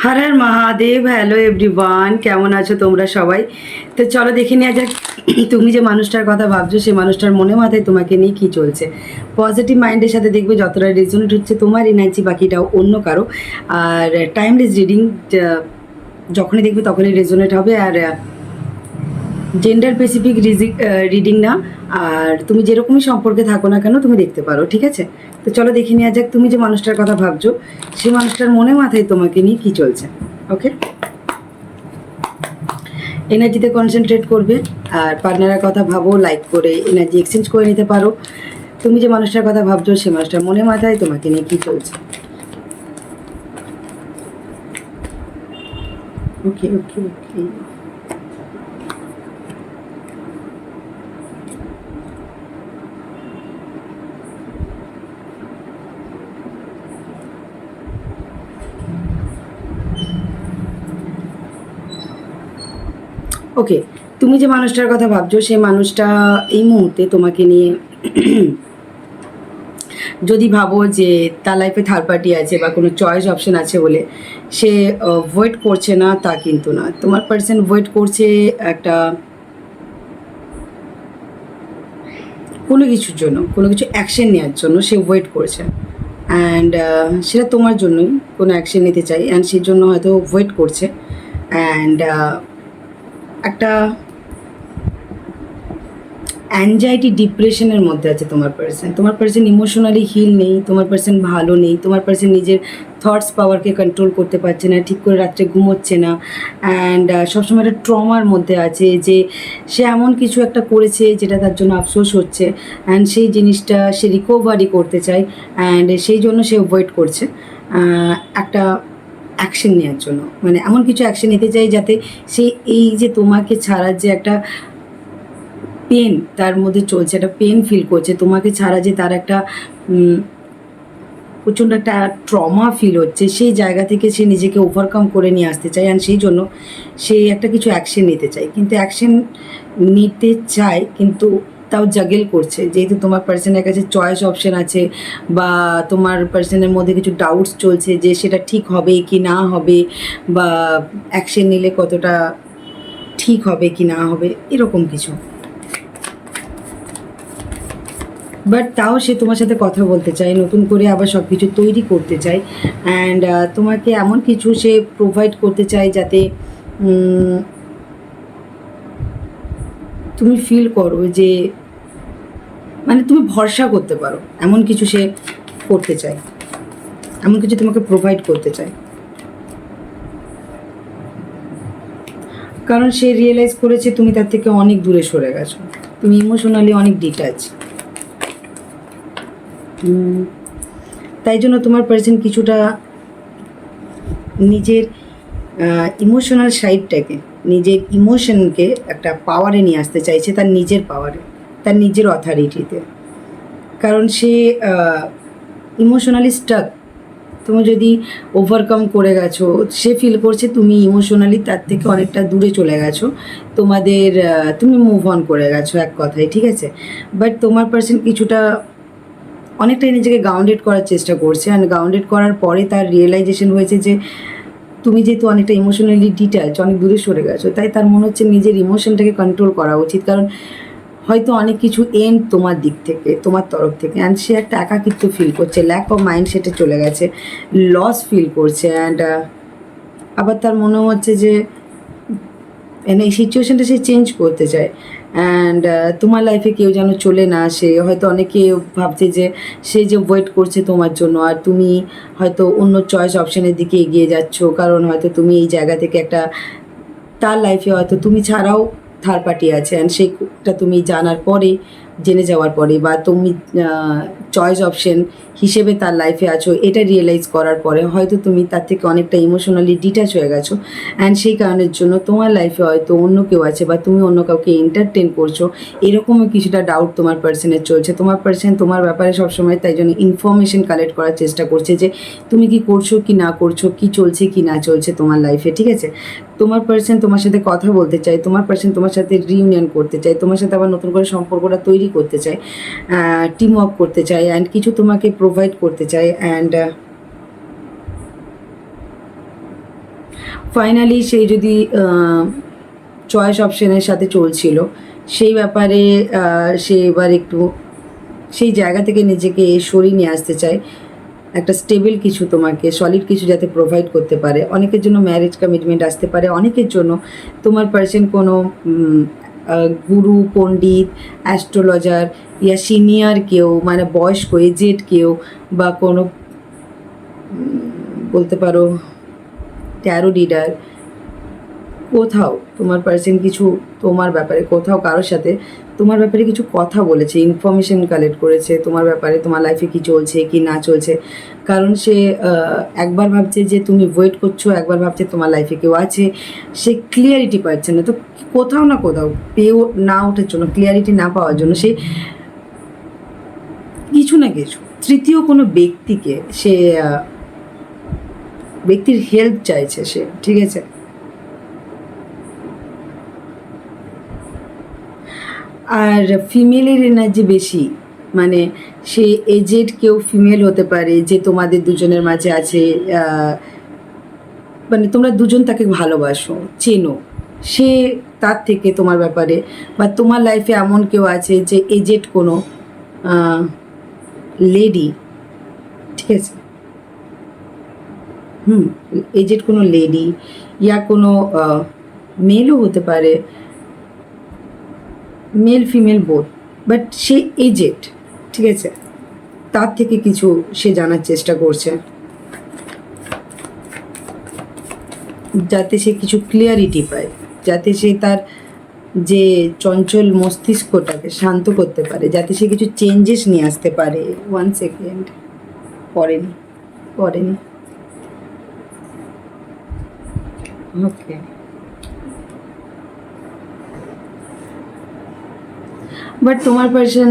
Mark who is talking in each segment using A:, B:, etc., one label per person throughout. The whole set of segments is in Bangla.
A: হর হর মহাদেব। হ্যালো এভরিওয়ান, কেমন আছো তোমরা সবাই? তো চলো দেখে নেওয়া যাক তুমি যে মানুষটার কথা ভাবছো সেই মানুষটার মনে মাথায় তোমাকে নিয়ে কী চলছে। পজিটিভ মাইন্ডের সাথে দেখবে যতটা রেজোনেট হচ্ছে তোমার এনার্জি, বাকিটাও অন্য কারো। আর টাইমলেস রিডিং যখনই দেখবে তখনই রেজোনেট হবে। আর জেন্ডার স্পেসিফিক রিডিং না, আর তুমি যেরকমই সম্পর্কে থাকো না কেন তুমি দেখতে পারো, ঠিক আছে? তো চলো দেখে নেওয়া যাক তুমি যে মানুষটার কথা ভাবছো সেই মানুষটার মনে মাথায় তোমাকে নিয়ে কী চলছে। ওকে, এনার্জিতে কনসেন্ট্রেট করবে আর পার্টনারের কথা ভাবো, লাইক করে এনার্জি এক্সচেঞ্জ করে নিতে পারো। তুমি যে মানুষটার কথা ভাবছো সেই মানুষটার মনে মাথায় তোমাকে নিয়ে কী চলছে। ওকে ওকে ওকে, ওকে, তুমি যে মানুষটার কথা ভাবছো সেই মানুষটা এই মুহূর্তে তোমাকে নিয়ে যদি ভাবো যে তার লাইফে থার্ড পার্টি আছে বা কোনো চয়েস অপশন আছে বলে সে ওয়েট করছে না, তা কিন্তু না। তোমার পার্সন ওয়েট করছে একটা কোনো কিছুর জন্য, কোনো কিছু অ্যাকশন নেওয়ার জন্য সে ওয়েট করছে। অ্যান্ড সেটা তোমার জন্যই কোনো অ্যাকশন নিতে চাই, অ্যান্ড সেই জন্য হয়তো ওয়েট করছে। অ্যান্ড একটা অ্যাংজাইটি ডিপ্রেশনের মধ্যে আছে তোমার পার্সন ইমোশনালি হিল নেই, তোমার পার্সন ভালো নেই, তোমার পার্সন নিজের থটস পাওয়ারকে কন্ট্রোল করতে পারছে না, ঠিক করে রাত্রে ঘুমোচ্ছে না। অ্যান্ড সবসময় একটা ট্রমার মধ্যে আছে যে সে এমন কিছু একটা করেছে যেটা তার জন্য আফসোস হচ্ছে, অ্যান্ড সেই জিনিসটা সে রিকভারি করতে চায়। অ্যান্ড সেই জন্য সে ওয়েট করছে একটা অ্যাকশন নেওয়ার জন্য, মানে এমন কিছু অ্যাকশন নিতে চাই যাতে সে এই যে তোমাকে ছাড়ার যে একটা পেন তার মধ্যে চলছে, একটা পেন ফিল করছে তোমাকে ছাড়া, যে তার একটা প্রচণ্ড একটা ট্রমা ফিল হচ্ছে, সেই জায়গা থেকে সে নিজেকে ওভারকাম করে নিয়ে আসতে চায়। অ্যান্ড সেই জন্য সে একটা কিছু অ্যাকশন নিতে চায়, কিন্তু অ্যাকশন নিতে চায় কিন্তু তাও জাগেল করছে, যেহেতু তোমার পার্সনের কাছে চয়েস অপশন আছে বা তোমার পার্সনের মধ্যে কিছু ডাউটস চলছে যে সেটা ঠিক হবে কি না হবে, বা অ্যাকশন নিলে কতটা ঠিক হবে কি না হবে, এরকম কিছু। বাট তাও সে তোমার সাথে কথা বলতে চায়, নতুন করে আবার সব কিছু তৈরি করতে চায়। অ্যান্ড তোমাকে এমন কিছু সে প্রোভাইড করতে চায় যাতে তুমি ফিল করো যে মানে তুমি ভরসা করতে পারো, এমন কিছু সে করতে চায়, এমন কিছু তোমাকে প্রোভাইড করতে চায়। কারণ সে রিয়েলাইজ করেছে তুমি তার থেকে অনেক দূরে সরে গেছো, তুমি ইমোশনালি অনেক ডিট্যাচ। তাই জন্য তোমার পার্সন কিছুটা নিজের ইমোশনাল সাইডটাকে, নিজের ইমোশনকে একটা পাওয়ারে নিয়ে আসতে চাইছে, তার নিজের পাওয়ারে, তার নিজের অথরিটিতে। কারণ সে ইমোশনালি স্টাক, তুমি যদি ওভারকাম করে গেছো, সে ফিল করছে তুমি ইমোশনালি তার থেকে অনেকটা দূরে চলে গেছো, তোমাদের তুমি মুভ অন করে গেছো এক কথায়, ঠিক আছে? বাট তোমার পার্সন কিছুটা অনেকটাই নিজেকে গ্রাউন্ডেড করার চেষ্টা করছে, অ্যান্ড গ্রাউন্ডেড করার পরে তার রিয়েলাইজেশন হয়েছে যে তুমি যেহেতু অনেকটা ইমোশনালি ডিট্যাচ, অনেক দূরে সরে গেছো, তাই তার মনে হচ্ছে নিজের ইমোশনটাকে কন্ট্রোল করা উচিত। কারণ হয়তো অনেক কিছু এন্ড তোমার দিক থেকে, তোমার তরফ থেকে, অ্যান্ড সে একটা একাকিত্ব ফিল করছে, ল্যাক অফ মাইন্ড সেটে চলে গেছে, লস ফিল করছে। অ্যান্ড আবার তার মনে হচ্ছে যে এই সিচুয়েশানটা সে চেঞ্জ করতে চায়। অ্যান্ড তোমার লাইফে কেউ যেন চলে না আসে। হয়তো অনেকে ভাবছে যে সে যে ওয়েট করছে তোমার জন্য, আর তুমি হয়তো অন্য চয়েস অপশানের দিকে এগিয়ে যাচ্ছ, কারণ হয়তো তুমি এই জায়গা থেকে একটা, তার লাইফে হয়তো তুমি ছাড়াও থার্ড পার্টি আছে, অ্যান্ড সেইটা তুমি জানার পরে, জেনে যাওয়ার পরে, বা তুমি চয়েস অপশন হিসেবে তার লাইফে আছো এটা রিয়েলাইজ করার পরে হয়তো তুমি তার থেকে অনেকটা ইমোশনালি ডিট্যাচ হয়ে গেছো। অ্যান্ড সেই কারণের জন্য তোমার লাইফে হয়তো অন্য কেউ আছে বা তুমি অন্য কাউকে এন্টারটেন করছো, এরকমও কিছুটা ডাউট তোমার পার্সনের চলছে। তোমার পার্সন তোমার ব্যাপারে সবসময় তাই জন্য ইনফরমেশন কালেক্ট করার চেষ্টা করছে যে তুমি কি করছো কি না করছো, কি চলছে কি না চলছে তোমার লাইফে, ঠিক আছে? তোমার পার্সন তোমার সাথে কথা বলতে চায়, তোমার পার্সন তোমার সাথে রিইউনিয়ন করতে চায়, তোমার সাথে আবার নতুন করে সম্পর্কটা তৈরি করতে চায়, টিম ওয়ার্ক করতে চায়, অ্যান্ড কিছু তোমাকে প্রোভাইড করতে চায়। অ্যান্ড ফাইনালি সে যদি চয়েস অপশনের সাথে চলছিল, সেই ব্যাপারে সে এবার একটু সেই জায়গা থেকে নিজেকে সরিয়ে নিয়ে আসতে চায়, একটা স্টেবল কিছু, তোমাকে সলিড কিছু যাতে প্রোভাইড করতে পারে। অনেকের জন্য ম্যারেজ কমিটমেন্ট আসতে পারে, অনেকের জন্য তোমার পার্সন কোনো গুরু, পণ্ডিত, অ্যাস্ট্রোলজার ইয়া সিনিয়র কেউ, মানে বয়স্ক এজেড কেউ, বা কোনো বলতে পারো ট্যারো রিডার, কোথাও তোমার পার্সন কিছু তোমার ব্যাপারে, কোথাও কারোর সাথে তোমার ব্যাপারে কিছু কথা বলেছে, ইনফরমেশন কালেক্ট করেছে তোমার ব্যাপারে, তোমার লাইফে কি চলছে কি না চলছে। কারণ সে একবার ভাবছে যে তুমি ওয়েট করছো, একবার ভাবছে তোমার লাইফে কেউ আছে, সে ক্লিয়ারিটি পাচ্ছে না। তো কোথাও না কোথাও পেয়েও না ওঠার জন্য, ক্লিয়ারিটি না পাওয়ার জন্য সে কিছু না কিছু তৃতীয় কোনো ব্যক্তিকে, সে ব্যক্তির হেল্প চাইছে সে, ঠিক আছে। আর ফিমেলের এনার্জি বেশি, মানে সে এজেড কেউ ফিমেল হতে পারে যে তোমাদের দুজনের মাঝে আছে, মানে তোমরা দুজন তাকে ভালোবাসো, চেনো, সে তার থেকে তোমার ব্যাপারে, বা তোমার লাইফে এমন কেউ আছে যে এজেড কোনো লেডি, ঠিক আছে, এজেড কোনো লেডি ইয়া কোনো মেলও হতে পারে, মেল ফিমেল বোথ, বাট সে এজেড, ঠিক আছে, তার থেকে কিছু সে জানার চেষ্টা করছে, যাতে সে কিছু ক্লিয়ারিটি পায়, যাতে সে তার যে চঞ্চল মস্তিষ্কটাকে শান্ত করতে পারে, যাতে সে কিছু চেঞ্জেস নিয়ে আসতে পারে। 1 সেকেন্ড, পড়েনি পড়েনি, ওকে। বাট তোমার পার্সন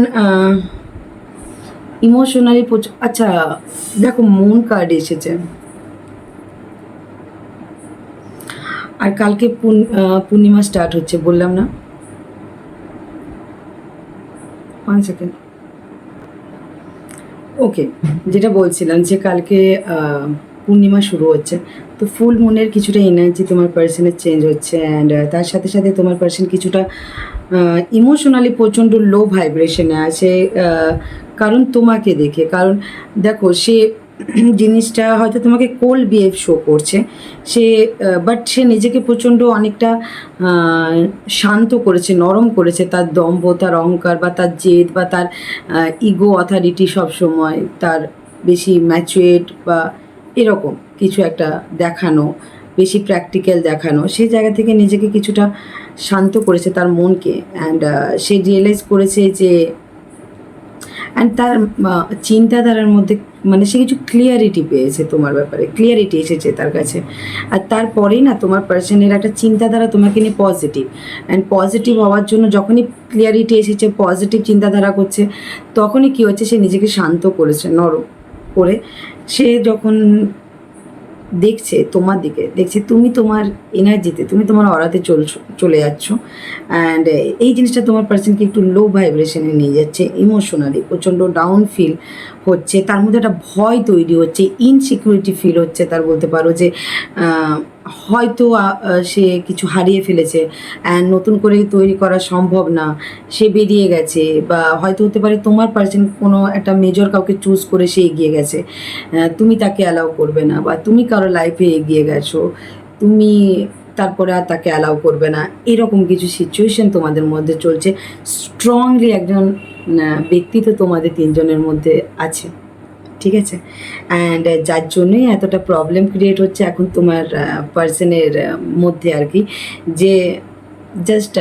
A: ইমোশনালি আচ্ছা দেখো, মুন কার্ড এসেছে, আর কালকে পূর্ণিমা স্টার্ট হচ্ছে, বললাম না। 1 সেকেন্ড, ওকে, যেটা বলছিলাম যে কালকে পূর্ণিমা শুরু হচ্ছে, তো ফুল মুনের কিছুটা এনার্জি তোমার পার্সনের চেঞ্জ হচ্ছে, অ্যান্ড তার সাথে সাথে তোমার পার্সন কিছুটা ইমোশনালি প্রচণ্ড লো ভাইব্রেশনে আছে, কারণ তোমাকে দেখে, কারণ দেখো সে জিনিসটা হয়তো তোমাকে কোল্ড বিহেভ শো করছে, সে বাট সে নিজেকে প্রচণ্ড অনেকটা শান্ত করেছে, নরম করেছে, তার দম্ভ, তার অহংকার, বা তার জেদ, বা তার ইগো অথরিটি সবসময় তার বেশি ম্যাচুয়েট, বা এরকম কিছু একটা দেখানো, বেশি প্র্যাকটিক্যাল দেখানো, সেই জায়গা থেকে নিজেকে কিছুটা শান্ত করেছে তার মনকে, অ্যান্ড সে রিয়েলাইজ করেছে যে, অ্যান্ড তার চিন্তাধারার মধ্যে, মানে সে কিছু ক্লিয়ারিটি পেয়েছে তোমার ব্যাপারে, ক্লিয়ারিটি এসেছে তার কাছে। আর তারপরেই না তোমার পার্সনের একটা চিন্তাধারা তোমাকে নিয়ে পজিটিভ, অ্যান্ড পজিটিভ হওয়ার জন্য যখনই ক্লিয়ারিটি এসেছে, পজিটিভ চিন্তাধারা করছে, তখনই কী হচ্ছে, সে নিজেকে শান্ত করেছে, নরম করে। সে যখন দেখছে তোমার দিকে, দেখছে তুমি তোমার এনার্জিতে, তুমি তোমার অরাতে চলে যাচ্ছ, অ্যান্ড এই জিনিসটা তোমার পার্সনকে একটু লো ভাইব্রেশনে নিয়ে যাচ্ছে, ইমোশনালি প্রচণ্ড ডাউন ফিল হচ্ছে, তার মধ্যে একটা ভয় তৈরি হচ্ছে, ইনসিকিউরিটি ফিল হচ্ছে, তার বলতে পারো যে হয়তো সে কিছু হারিয়ে ফেলেছে, অ্যান্ড নতুন করে তৈরি করা সম্ভব না, সে বেরিয়ে গেছে, বা হয়তো হতে পারে তোমার পার্সন কোনো একটা মেজর কাউকে চুজ করে সে এগিয়ে গেছে, তুমি তাকে অ্যালাউ করবে না, বা তুমি কারো লাইফে এগিয়ে গেছো, তুমি তারপরে আর তাকে অ্যালাউ করবে না, এরকম কিছু সিচুয়েশন তোমাদের মধ্যে চলছে। স্ট্রংলি একজন ব্যক্তি তো তোমাদের তিনজনের মধ্যে আছে, ঠিক আছে, অ্যান্ড যার জন্যই এতটা প্রবলেম ক্রিয়েট হচ্ছে এখন তোমার পার্সনের মধ্যে আর কি, যে জাস্ট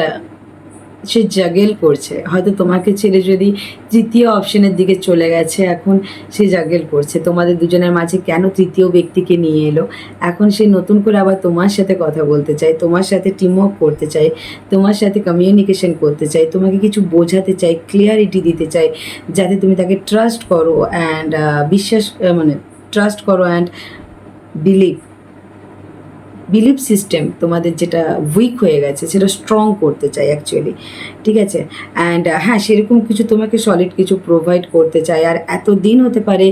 A: সে জাগেল করছে, হয়তো তোমাকে ছেড়ে যদি তৃতীয় অপশনের দিকে চলে গেছে, এখন সে জাগেল করছে তোমাদের দুজনের মাঝে কেন তৃতীয় ব্যক্তিকে নিয়ে এলো। এখন সে নতুন করে আবার তোমার সাথে কথা বলতে চায়, তোমার সাথে টিমওয়ার্ক করতে চায়, তোমার সাথে কমিউনিকেশন করতে চায়, তোমাকে কিছু বোঝাতে চায়, ক্লিয়ারিটি দিতে চায়, যাতে তুমি তাকে ট্রাস্ট করো, অ্যান্ড বিশ্বাস, মানে ট্রাস্ট করো অ্যান্ড বিলিভ, বিলিভ সিস্টেম তোমাদের যেটা উইক হয়ে গেছে সেটা স্ট্রং করতে চাই অ্যাকচুয়ালি, ঠিক আছে। অ্যান্ড হ্যাঁ, সেরকম কিছু তোমাকে সলিড কিছু প্রোভাইড করতে চাই। আর এত দিন হতে পারে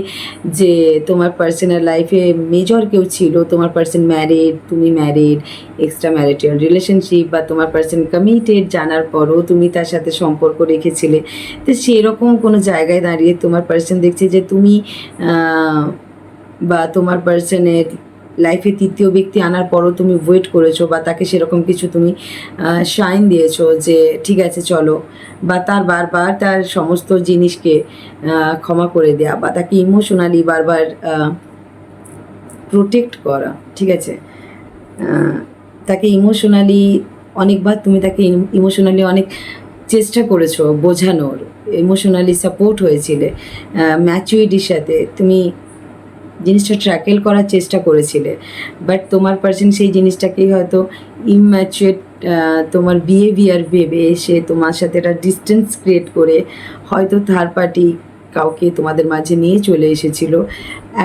A: যে তোমার পার্সোনাল লাইফে মেজর কেউ ছিল, তোমার পার্সন ম্যারিড, তুমি ম্যারিড, এক্সট্রা ম্যারিটাল রিলেশনশিপ, বা তোমার পার্সন কমিটেড জানার পরও তুমি তার সাথে সম্পর্ক রেখেছিলে। তো সেরকম কোনো জায়গায় দাঁড়িয়ে তোমার পার্সন দেখছে যে তুমি বা তোমার পার্সনের লাইফে তৃতীয় ব্যক্তি আনার পরও তুমি ওয়েট করেছো, বা তাকে সেরকম কিছু তুমি সাইন দিয়েছো যে ঠিক আছে চলো, বা তার বারবার তার সমস্ত জিনিসকে ক্ষমা করে দেওয়া, বা তাকে ইমোশনালি বারবার প্রোটেক্ট করা, ঠিক আছে। তাকে ইমোশনালি অনেকবার তুমি তাকে ইমোশনালি অনেক চেষ্টা করেছো বোঝানোর, ইমোশনালি সাপোর্ট হয়েছিলে, ম্যাচুরিটির সাথে তুমি জিনিসটা ট্র্যাকেল করার চেষ্টা করেছিলে। বাট তোমার পার্সন সেই জিনিসটাকেই হয়তো ইম্যাচুয়েট তোমার বিহেভিয়ার ভেবে সে তোমার সাথে একটা ডিস্টেন্স ক্রিয়েট করে হয়তো থার্ড পার্টি কাউকে তোমাদের মাঝে নিয়ে চলে এসেছিল।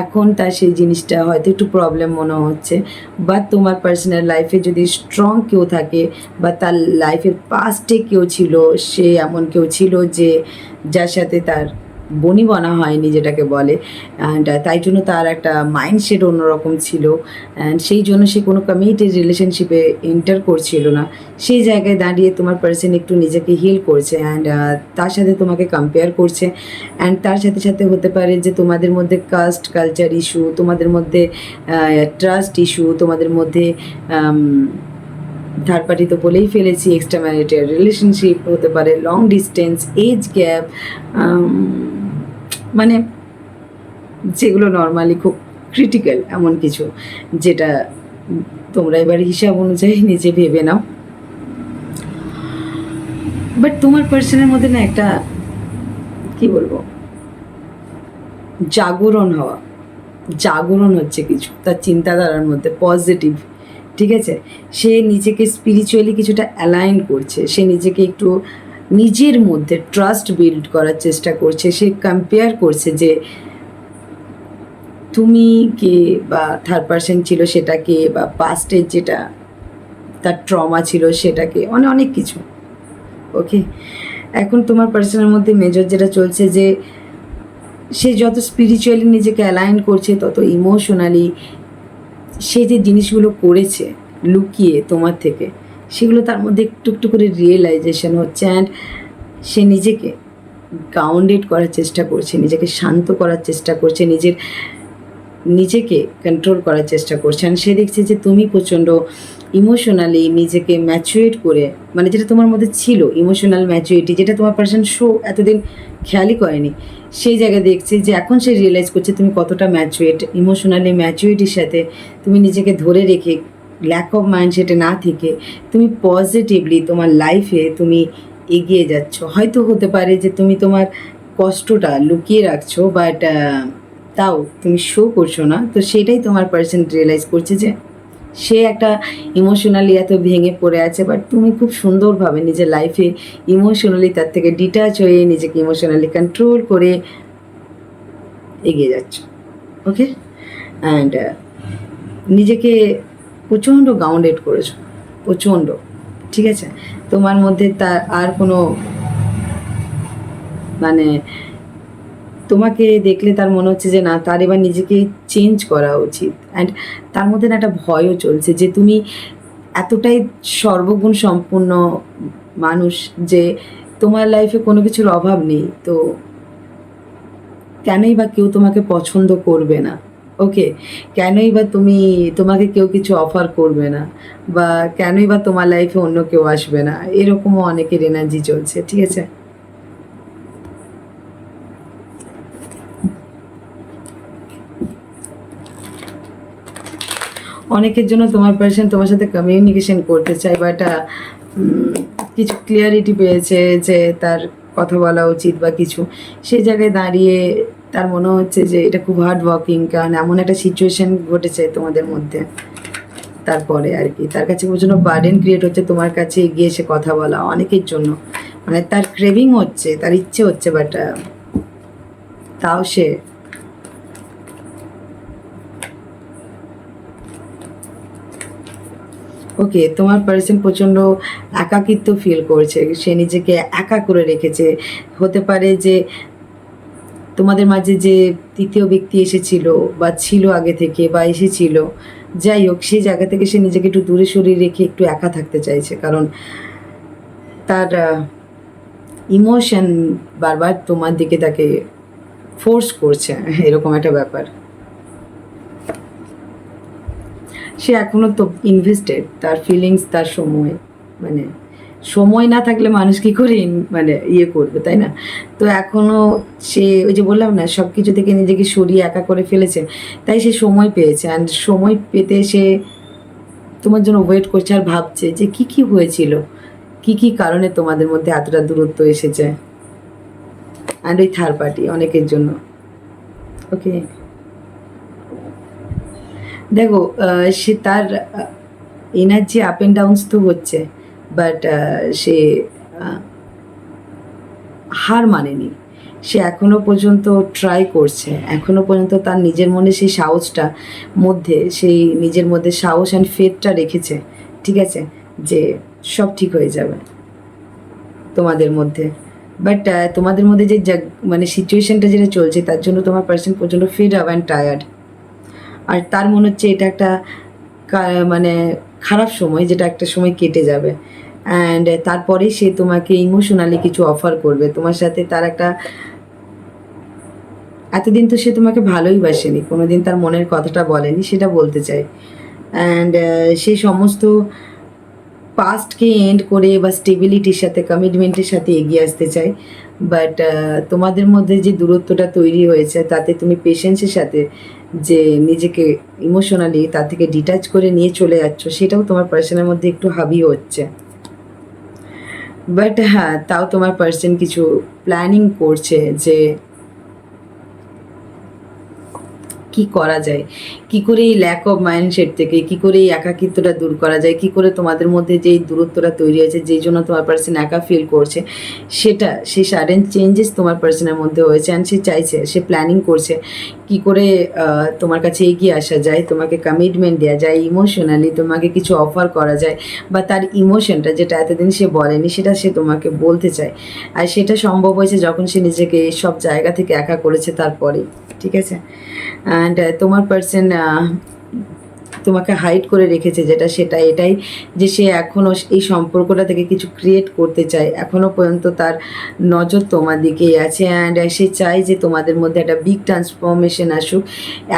A: এখন তার সেই জিনিসটা হয়তো একটু প্রবলেম মনে হচ্ছে। বা তোমার পার্সোনাল লাইফে যদি স্ট্রং কেউ থাকে, বা তার লাইফের পাস্টে কেউ ছিল, সে এমন কেউ ছিল যে যার সাথে তার বনি বনা হয়নি যেটাকে বলে, অ্যান্ড তাই জন্য তার একটা মাইন্ডসেট অন্যরকম ছিল, অ্যান্ড সেই জন্য সে কোনো কমিটেড রিলেশনশিপে এন্টার করছিল না। সেই জায়গায় দাঁড়িয়ে তোমার পার্সন একটু নিজেকে হিল করছে, অ্যান্ড তার সাথে তোমাকে কম্পেয়ার করছে। অ্যান্ড তার সাথে সাথে হতে পারে যে তোমাদের মধ্যে কাস্ট কালচার ইস্যু, তোমাদের মধ্যে ট্রাস্ট ইস্যু, তোমাদের মধ্যে থার্ড পার্টি তো বলেই ফেলেছি, এক্সট্রা ম্যারিটাল রিলেশনশিপ হতে পারে, লং ডিস্টেন্স, এজ গ্যাপ, মানে যেগুলো নর্মালি খুব ক্রিটিক্যাল এমন কিছু, যেটা তোমরা এবার হিসাব অনুযায়ী নিজে ভেবে নাও। বাট তোমার পার্সনের মধ্যে না একটা কি বলবো, জাগরণ হচ্ছে কিছু তার চিন্তাধারার মধ্যে পজিটিভ, ঠিক আছে। সে নিজেকে স্পিরিচুয়ালি কিছুটা অ্যালাইন করছে, সে নিজেকে একটু নিজের মধ্যে ট্রাস্ট বিল্ড করার চেষ্টা করছে। সে কম্পেয়ার করছে যে তুমি কে, বা থার্ড পার্সন ছিল সেটাকে, বা পাস্টের যেটা তার ট্রমা ছিল সেটাকে, অনেক কিছু। ওকে, এখন তোমার পার্সনের মধ্যে মেজর যেটা চলছে যে সে যত স্পিরিচুয়ালি নিজেকে অ্যালাইন করছে, তত ইমোশনালি সে যে জিনিসগুলো করেছে লুকিয়ে তোমার থেকে, সেগুলো তার মধ্যে একটু একটু করে রিয়েলাইজেশন হচ্ছে। অ্যান্ড সে নিজেকে গ্রাউন্ডেড করার চেষ্টা করছে, নিজেকে শান্ত করার চেষ্টা করছে, নিজেকে কন্ট্রোল করার চেষ্টা করছে। অ্যান্ড সে দেখছে যে তুমি প্রচণ্ড ইমোশনালি নিজেকে ম্যাচুরেট করে, মানে যেটা তোমার মধ্যে ছিল ইমোশনাল ম্যাচুরিটি, যেটা তোমার পার্সন এতদিন খেয়ালই করেনি, সেই জায়গায় দেখছে যে এখন সে রিয়েলাইজ করছে তুমি কতটা ম্যাচুরেট। ইমোশনালি ম্যাচুরিটির সাথে তুমি নিজেকে ধরে রেখে, ল্যাক অফ মাইন্ডসেটে না থেকে তুমি পজিটিভলি তোমার লাইফে তুমি এগিয়ে যাচ্ছ। হয়তো হতে পারে যে তুমি তোমার কষ্টটা লুকিয়ে রাখছো, বাট তাও তুমি শো করছো না। তো সেটাই তোমার পার্সন রিয়েলাইজ করছে যে সে একটা ইমোশনালি এত ভেঙে পড়ে আছে, বাট তুমি খুব সুন্দরভাবে নিজের লাইফে ইমোশনালি তার থেকে ডিট্যাচ হয়ে নিজেকে ইমোশনালি কন্ট্রোল করে এগিয়ে যাচ্ছ। ওকে, অ্যান্ড নিজেকে প্রচণ্ড গ্রাউন্ডেড করেছো, প্রচণ্ড, ঠিক আছে। তোমার মধ্যে তার আর কোনো মানে তোমাকে দেখলে তার মনে হচ্ছে যে না, তার এবার নিজেকে চেঞ্জ করা উচিত। অ্যান্ড তার মধ্যে না একটা ভয়ও চলছে যে তুমি এতটাই সর্বগুণ সম্পূর্ণ মানুষ যে তোমার লাইফে কোনো কিছুর অভাব নেই, তো কেনই বা কেউ তোমাকে পছন্দ করবে না? ওকে, কেনই বা তোমাকে কেউ কিছু অফার করবে না, বা কেনই বা তোমার লাইফে অন্য কেউ আসবে না? এরকমও অনেকের এনার্জি চলছে, ঠিক আছে। অনেকের জন্য তোমার পার্সন তোমার সাথে কমিউনিকেশন করতে চায়, বাট কিছু ক্লিয়ারিটি পেয়েছে যে তার কথা বলা উচিত বা কিছু, সেই জায়গায় দাঁড়িয়ে তার মনে হচ্ছে যে এটা খুব হার্ড ওয়ার্কিং, কারণ এমন একটা সিচুয়েশন ঘটেছে তোমাদের মধ্যে। তারপরে আর কি তার কাছে প্রচণ্ড বার্ডেন ক্রিয়েট হচ্ছে তোমার কাছে এগিয়ে এসে কথা বলা অনেকের জন্য, মানে তার ক্রেভিং হচ্ছে, তার ইচ্ছে হচ্ছে, বাট তাও সে ওকে, তোমার পার্সন প্রচণ্ড একাকিত্ব ফিল করছে, সে নিজেকে একা করে রেখেছে। হতে পারে যে তোমাদের মাঝে যে তৃতীয় ব্যক্তি এসেছিল বা ছিল আগে থেকে বা এসেছিল, যাই হোক সেই জায়গা থেকে সে নিজেকে একটু দূরে সরিয়ে রেখে একটু একা থাকতে চাইছে, কারণ তার ইমোশন বারবার তোমার দিকে তাকে ফোর্স করছে, এরকম একটা ব্যাপার। সে এখনও তো ইনভেস্টেড, তার ফিলিংস, তার সময়, মানে সময় না থাকলে মানুষ কী করে মানে ইয়ে করবে, তাই না? তো এখনও সে ওই যে বললাম না, সব কিছু থেকে নিজেকে সরিয়ে একা করে ফেলেছে, তাই সে সময় পেয়েছে। অ্যান্ড সময় পেতে সে তোমার জন্য ওয়েট করছে আর ভাবছে যে কি কি হয়েছিল, কি কি কারণে তোমাদের মধ্যে এতটা দূরত্ব এসেছে। অ্যান্ড ওই থার্ড পার্টি অনেকের জন্য। ওকে, দেখো সে তার এনার্জি আপ অ্যান্ড ডাউনস তো হচ্ছে, বাট সে আহ, হার মানেনি। সে এখনও পর্যন্ত ট্রাই করছে, এখনও পর্যন্ত তার নিজের মনে সেই সাহসটা মধ্যে, সেই নিজের মধ্যে সাহস অ্যান্ড ফেথটা রেখেছে, ঠিক আছে, যে সব ঠিক হয়ে যাবে তোমাদের মধ্যে। বাট তোমাদের মধ্যে যে মানে সিচুয়েশনটা যেটা চলছে, তার জন্য তোমার পার্সন প্রচণ্ড ফেড আপ অ্যান্ড টায়ার্ড। আর তার মনে হচ্ছে এটা একটা মানে খারাপ সময়, যেটা একটা সময় কেটে যাবে। অ্যান্ড তারপরে সে তোমাকে ইমোশনালি কিছু অফার করবে, তোমার সাথে তার একটা, এতদিন তো সে তোমাকে ভালোই বাসেনি, কোনো দিন তার মনের কথাটা বলেনি, সেটা বলতে চাই। অ্যান্ড সেই সমস্ত পাস্টকে এন্ড করে বা স্টেবিলিটির সাথে, কমিটমেন্টের সাথে এগিয়ে আসতে চাই। বাট তোমাদের মধ্যে যে দূরত্বটা তৈরি হয়েছে, তাতে তুমি পেশেন্সের সাথে যে নিজেকে ইমোশনালি তার থেকে ডিটাচ করে নিয়ে চলে যাচ্ছ, সেটাও তোমার পার্সনের মধ্যে একটু হাবি হচ্ছে। বাট হ্যাঁ, তাও তোমার পার্সন কিছু প্ল্যানিং করছে যে কি করা যায়, কি করে এই ল্যাক অফ মাইন্ডসেট থেকে, কি করে এই একাকিত্বটা দূর করা যায়, কি করে তোমাদের মধ্যে যে এই দূরত্বটা তৈরি হয়েছে, যেই জন্য তোমার পার্সন একা ফিল করছে, সেটা সেই সাডেন চেঞ্জেস তোমার পার্সনের মধ্যে হয়েছে। অ্যান্ড সে চাইছে, সে প্ল্যানিং করছে কি করে তোমার কাছে এগিয়ে আসা যায়, তোমাকে কমিটমেন্ট দেওয়া যায়, ইমোশনালি তোমাকে কিছু অফার করা যায়, বা তার ইমোশনটা যেটা এতদিন সে বলেনি, সেটা সে তোমাকে বলতে চায়। আর সেটা সম্ভব হয়েছে যখন সে নিজেকে সব জায়গা থেকে একা করেছে, তারপরে, ঠিক আছে। অ্যান্ড তোমার পার্সন তোমাকে হাইড করে রেখেছে, যেটা সেটা এটাই যে সে এখনও এই সম্পর্কটা থেকে কিছু ক্রিয়েট করতে চায়, এখনও পর্যন্ত তার নজর তোমার দিকেই আছে। অ্যান্ড সে চায় যে তোমাদের মধ্যে একটা বিগ ট্রান্সফরমেশন আসুক।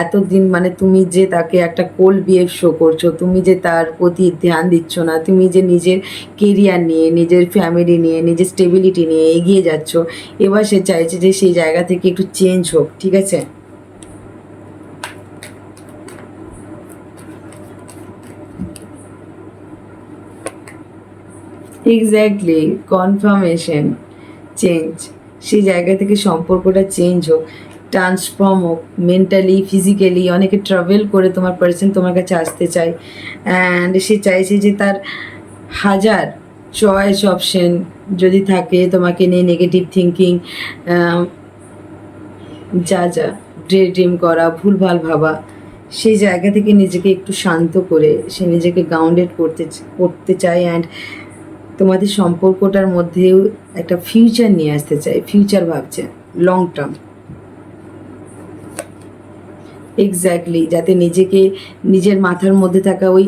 A: এতদিন মানে তুমি যে তাকে একটা কোল্ড বিহেভ শো করছো, তুমি যে তার প্রতি ধ্যান দিচ্ছ না, তুমি যে নিজের কেরিয়ার নিয়ে, নিজের ফ্যামিলি নিয়ে, নিজের স্টেবিলিটি নিয়ে এগিয়ে যাচ্ছ, এবার সে চাইছে যে সেই জায়গা থেকে একটু চেঞ্জ হোক, ঠিক আছে। এক্স্যাক্টলি, কনফার্মেশন, চেঞ্জ, সেই জায়গা থেকে সম্পর্কটা চেঞ্জ হোক, ট্রান্সফর্ম হোক, মেন্টালি, ফিজিক্যালি। অনেকে ট্রাভেল করে তোমার পার্সন তোমার কাছে আসতে চায়। অ্যান্ড সে চাইছে যে তার হাজার চয়েস অপশন যদি থাকে তোমাকে নিয়ে, নেগেটিভ থিঙ্কিং, যা যা ড্রিম করা, ভুলভাল ভাবা, সেই জায়গা থেকে নিজেকে একটু শান্ত করে সে নিজেকে গ্রাউন্ডেড করতে চায়। অ্যান্ড তোমাদের সম্পর্কটার মধ্যেও একটা ফিউচার নিয়ে আসতে চাই, ফিউচার ভাবছে, লং টার্ম। এক্স্যাক্টলি, যাতে নিজেকে, নিজের মাথার মধ্যে থাকা ওই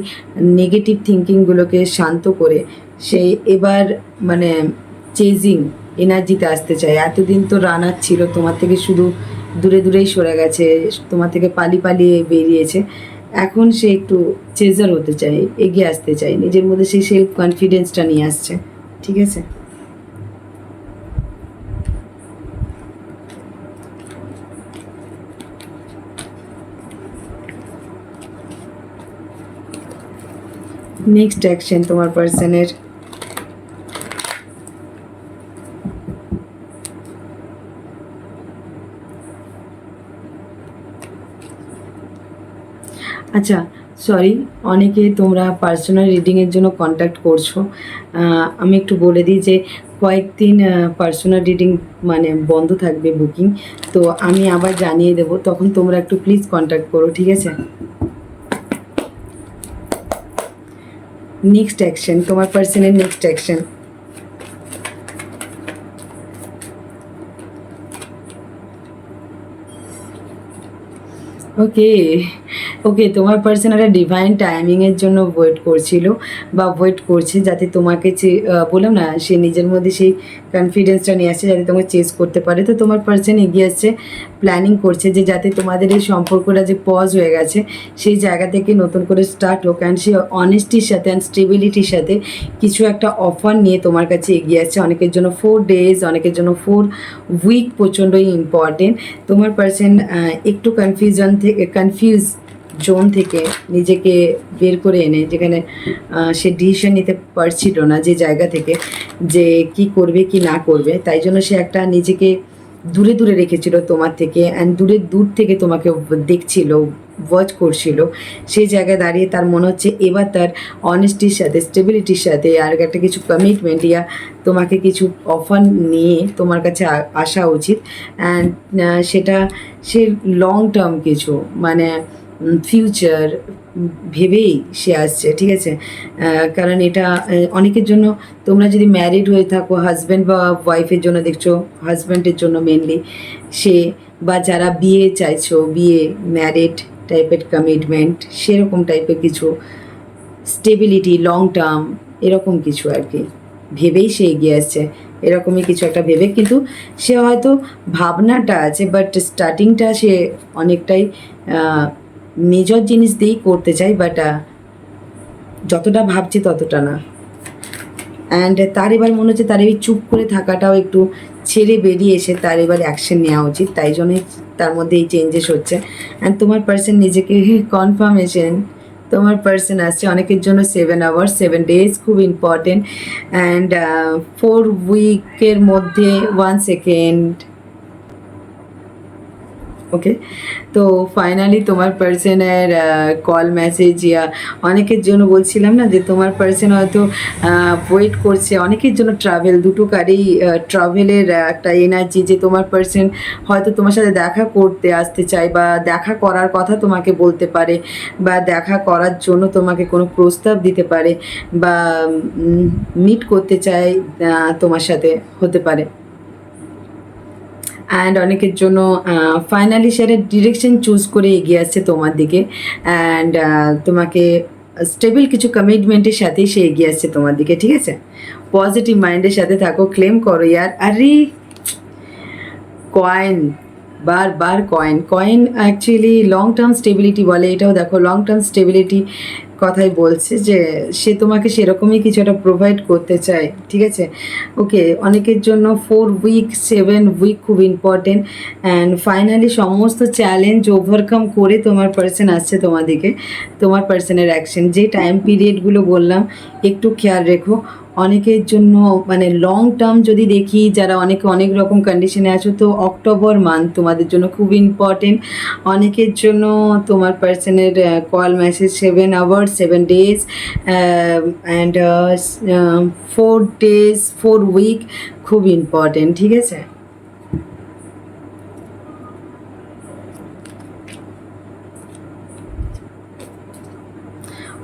A: নেগেটিভ থিঙ্কিংগুলোকে শান্ত করে সে এবার মানে চেজিং এনার্জিতে আসতে চায়। এতদিন তো রানার ছিল, তোমার থেকে শুধু দূরে দূরেই সরে গেছে, তোমার থেকে পালিয়ে বেরিয়েছে। এখন সে একটু চেজার হতে চায়, এগিয়ে আসতে চায়, নিজের মধ্যে সেই সেলফ কনফিডেন্সটা নিয়ে আসছে, ঠিক আছে। নেক্সট অ্যাকশন তোমার পার্সনের, আচ্ছা সরি, অনেকে তোমরা পার্সোনাল রিডিংয়ের জন্য কন্ট্যাক্ট করছো। আমি একটু বলে দিই যে কয়েকদিন পার্সোনাল রিডিং মানে বন্ধ থাকবে বুকিং, তো আমি আবার জানিয়ে দেবো, তখন তোমরা একটু প্লিজ কন্ট্যাক্ট করো, ঠিক আছে। নেক্সট অ্যাকশন, তোমার পার্সনের নেক্সট অ্যাকশন। ওকে, ওকে, তোমার পার্সন একটা ডিভাইন টাইমিংয়ের জন্য ওয়েট করছিল বা ওয়েট করছে, যাতে তোমাকে বললাম না, সে নিজের মধ্যে সেই কনফিডেন্সটা নিয়ে আসছে যাতে তোমাকে চেস করতে পারে। তো তোমার পার্সন এগিয়ে আসছে, প্ল্যানিং করছে যে যাতে তোমাদের এই সম্পর্কটা যে পজ হয়ে গেছে সেই জায়গা থেকে নতুন করে স্টার্ট হোক। অ্যান্ড সে অনেস্টির সাথে অ্যান্ড স্টেবিলিটির সাথে কিছু একটা অফার নিয়ে তোমার কাছে এগিয়ে আসছে। অনেকের জন্য 4 ডেজ, অনেকের জন্য 4 উইক প্রচণ্ডই ইম্পর্টেন্ট। তোমার পার্সন একটু কনফিউজ জোন থেকে নিজেকে বের করে এনে, যেখানে সে ডিসিশন নিতে পারছিল না, যে জায়গা থেকে যে কি করবে কি না করবে, তাই জন্য সে একটা নিজেকে দূরে দূরে রেখেছিল তোমার থেকে, অ্যান্ড দূর থেকে তোমাকে দেখছিল, ওয়াচ করছিল। সেই জায়গায় দাঁড়িয়ে তার মনে হচ্ছে এবার তার অনেস্টির সাথে স্টেবিলিটির সাথে আর একটা কিছু কমিটমেন্ট ইয়া তোমাকে কিছু অফার নিয়ে তোমার কাছে আসা উচিত। অ্যান্ড সেটা সে লং টার্ম কিছু, মানে ফিউচার ভেবেই সে আসছে, ঠিক আছে? কারণ এটা অনেকের জন্য, তোমরা যদি ম্যারিড হয়ে থাকো, হাজব্যান্ড বা ওয়াইফের জন্য দেখছো, হাজব্যান্ডের জন্য মেনলি সে, বা যারা বিয়ে চাইছো, বিয়ে ম্যারিড টাইপের কমিটমেন্ট, সেরকম টাইপের কিছু স্টেবিলিটি লং টার্ম এরকম কিছু আর কি ভেবেই সে এগিয়ে আসছে, এরকমই কিছু একটা ভেবে। কিন্তু সে হয়তো ভাবনাটা আছে, বাট স্টার্টিংটা সে অনেকটাই মেজর জিনিস দিয়েই করতে চাই, বাট যতটা ভাবছি ততটা না। অ্যান্ড তার এবার মনে হচ্ছে তার এই চুপ করে থাকাটাও একটু ছেড়ে বেরিয়ে এসে তার এবার অ্যাকশন নেওয়া উচিত, তাই জন্যই তার মধ্যে এই চেঞ্জেস হচ্ছে। অ্যান্ড তোমার পার্সন নিজেকে কনফার্মেশন, তোমার পার্সন আসছে অনেকের জন্য 7 আওয়ার্স 7 ডেজ খুব ইম্পর্টেন্ট। অ্যান্ড 4 উইকের মধ্যে 1 সেকেন্ড। ওকে, তো ফাইনালি তোমার পার্সনের কল মেসেজ, ইয়া অনেকের জন্য বলছিলাম না যে তোমার পার্সন হয়তো ওয়েট করছে, অনেকের জন্য ট্রাভেল, দুটো কারেই ট্রাভেলের একটা এনার্জি, যে তোমার পার্সন হয়তো তোমার সাথে দেখা করতে আসতে চায়, বা দেখা করার কথা তোমাকে বলতে পারে, বা দেখা করার জন্য তোমাকে কোনো প্রস্তাব দিতে পারে, বা মিট করতে চায় তোমার সাথে, হতে পারে। অ্যান্ড অনেকের জন্য ফাইনালি সেটা ডিরেকশন চুজ করে এগিয়ে আসছে তোমার দিকে। অ্যান্ড তোমাকে স্টেবল কিছু কমিটমেন্টের সাথেই সে এগিয়ে আসছে তোমার দিকে, ঠিক আছে? পজিটিভ মাইন্ডের সাথে থাকো, ক্লেম করো ইয়ার। আরে কয়েন, বারবার coin, coin actually long term stability বলে, এটাও দেখো লং টার্ম স্টেবিলিটি কথাই বলছে, যে সে তোমাকে সেরকমই কিছু একটা প্রোভাইড করতে চায়, ঠিক আছে? ওকে, অনেকের জন্য 4 উইক 7 উইক খুব ইম্পর্টেন্ট। অ্যান্ড ফাইনালি সমস্ত চ্যালেঞ্জ ওভারকাম করে তোমার পার্সন আসছে তোমার দিকে। তোমার পার্সনের অ্যাকশন, যে টাইম পিরিয়ডগুলো বললাম একটু খেয়াল রেখো। অনেকের জন্য মানে লং টার্ম যদি দেখি, যারা অনেক রকম কন্ডিশনে আছো, তো অক্টোবর মান্থ তোমাদের জন্য খুব ইম্পর্টেন্ট। অনেকের জন্য তোমার পার্সনের call message 7 hours 7 days and 4 days 4 week খুব ইম্পর্টেন্ট, ঠিক আছে?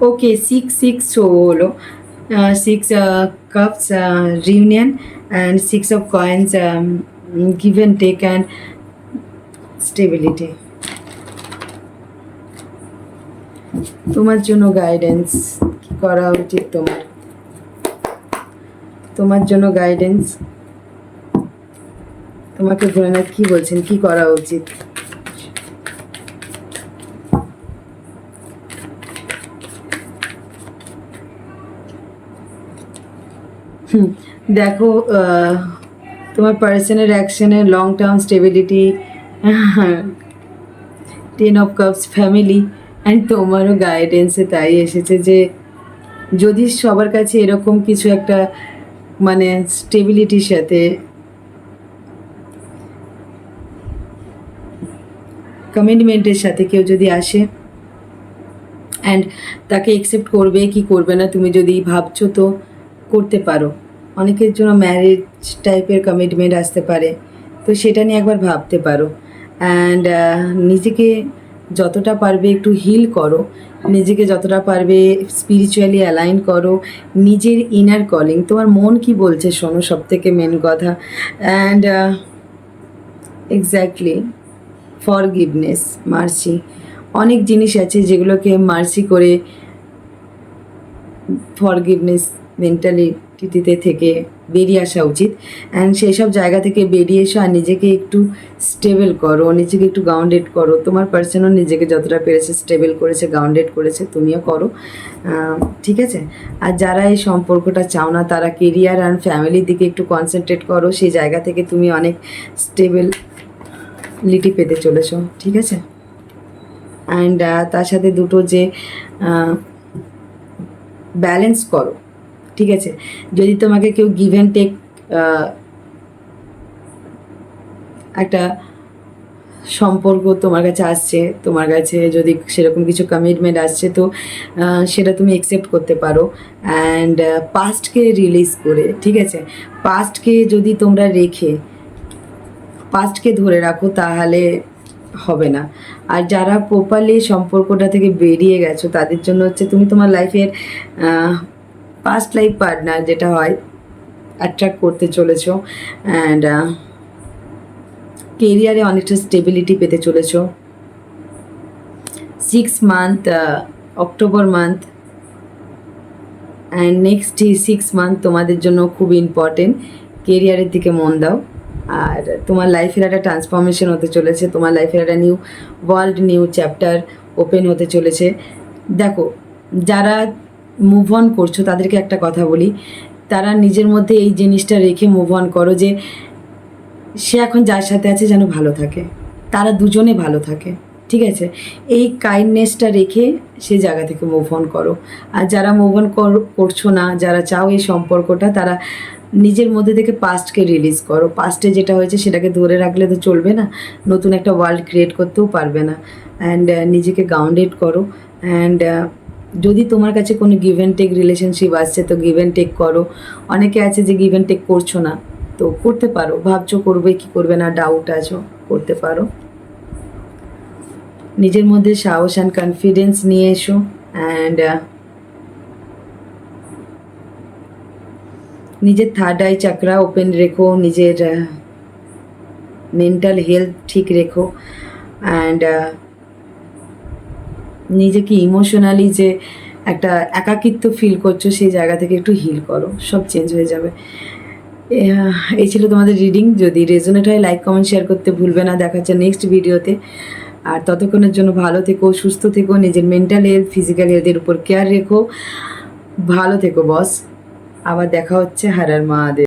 A: ওকে, 6 শো হলো, 6 cups reunion, and 6 of coins, give and take and stability. তোমার জন্য গাইডেন্স, কি করা উচিত তোমার জন্য গাইডেন্স, তোমাকে ভোলেনাথ কি বলছেন, কি করা উচিত? দেখো, তোমার পার্সনের অ্যাকশনে long term stability, 10 of cups, family, and তোমারও গাইডেন্সে তাই এসেছে, যে যদি সবার কাছে এরকম কিছু একটা মানে স্টেবিলিটির সাথে কমিটমেন্টের সাথে কেউ যদি আসে, অ্যান্ড তাকে অ্যাকসেপ্ট করবে কি করবে না, তুমি যদি ভাবছো তো করতে পারো। অনেকের জন্য ম্যারেজ টাইপের কমিটমেন্ট আসতে পারে, তো সেটা নিয়ে একবার ভাবতে পারো। অ্যান্ড নিজেকে যতটা পারবে একটু হিল করো, নিজেকে যতটা পারবে স্পিরিচুয়ালি অ্যালাইন করো, নিজের ইনার কলিং, তোমার মন কি বলছে শোনো, সব থেকে মেন কথা। অ্যান্ড এক্স্যাক্টলি ফরগিভনেস, মার্সি, অনেক জিনিস আছে যেগুলোকে মার্সি করে ফরগিভনেস মেন্টালিটিতে থেকে বেরিয়ে আসা উচিত। অ্যান্ড সেই সব জায়গা থেকে বেরিয়ে এসো আর নিজেকে একটু স্টেবল করো, নিজেকে একটু গ্রাউন্ডেড করো। তোমার পার্সনও নিজেকে যতটা পেরেছে স্টেবল করেছে, গ্রাউন্ডেড করেছে, তুমিও করো, ঠিক আছে? আর যারা এই সম্পর্কটা চাও না তারা কেরিয়ার অ্যান্ড ফ্যামিলির দিকে একটু কনসেন্ট্রেট করো, সেই জায়গা থেকে তুমি অনেক স্টেবিলিটি পেতে চলেছো, ঠিক আছে? অ্যান্ড তার সাথে দুটো যে ব্যালেন্স করো, ঠিক আছে? যদি তোমাকে কেউ গিভ অ্যান্ড টেক একটা সম্পর্ক তোমার কাছে আসছে, তোমার কাছে যদি সেরকম কিছু কমিটমেন্ট আসছে তো সেটা তুমি অ্যাকসেপ্ট করতে পারো। অ্যান্ড পাস্টকে রিলিজ করে, ঠিক আছে? পাস্টকে যদি তোমরা পাস্টকে ধরে রাখো তাহলে হবে না। আর যারা প্রপারলি সম্পর্কটা থেকে বেরিয়ে গেছো তাদের জন্য হচ্ছে তুমি তোমার লাইফের পাস্ট লাইফ পার্টনার যেটা হয় অ্যাট্রাক্ট করতে চলেছো। অ্যান্ড কেরিয়ারে অনেকটা স্টেবিলিটি পেতে চলেছো। 6 month, October month and next 6 month তোমাদের জন্য খুব ইম্পর্টেন্ট। কেরিয়ারের দিকে মন দাও। আর তোমার লাইফের একটা ট্রান্সফরমেশন হতে চলেছে, তোমার লাইফের একটা new world, new chapter open হতে চলেছে। দেখো, যারা মুভ অন করছো তাদেরকে একটা কথা বলি, তারা নিজের মধ্যে এই জিনিসটা রেখে মুভ অন করো যে সে এখন যার সাথে আছে যেন ভালো থাকে, তারা দুজনে ভালো থাকে, ঠিক আছে? এই কাইন্ডনেসটা রেখে সে জায়গা থেকে মুভ অন করো। আর যারা মুভ অন করছো না, যারা চাও এই সম্পর্কটা, তারা নিজের মধ্যে থেকে পাস্টকে রিলিজ করো। পাস্টে যেটা হয়েছে সেটাকে ধরে রাখলে তো চলবে না, নতুন একটা ওয়ার্ল্ড ক্রিয়েট করতেও পারবে না। অ্যান্ড নিজেকে গ্রাউন্ডেড করো। অ্যান্ড যদি তোমার কাছে কোনো গিভ অ্যান্ড টেক রিলেশনশিপ আসছে তো গিভ অ্যান্ড টেক করো। অনেকে আছে যে গিভ অ্যান্ড টেক করছো না, তো করতে পারো, ভাবছো করবে কি করবে না, ডাউট আছো, করতে পারো। নিজের মধ্যে সাহস অ্যান্ড কনফিডেন্স নিয়ে এসো। অ্যান্ড নিজের থার্ড আই চাকরা ওপেন রেখো, নিজের মেন্টাল হেলথ ঠিক রেখো। অ্যান্ড নিজেকে ইমোশনালি যে একটা একাকিত্ব ফিল করছো সেই জায়গা থেকে একটু হিল করো, সব চেঞ্জ হয়ে যাবে। এই ছিল তোমাদের রিডিং। যদি রেজোনেট হয় লাইক কমেন্ট শেয়ার করতে ভুলবে না। দেখা হচ্ছে নেক্সট ভিডিওতে। আর ততক্ষণের জন্য ভালো থেকো, সুস্থ থেকো, নিজের মেন্টাল হেলথ ফিজিক্যাল হেলথের উপর কেয়ার রেখো, ভালো থেকো বস। আবার দেখা হচ্ছে। হর হর মহাদেব।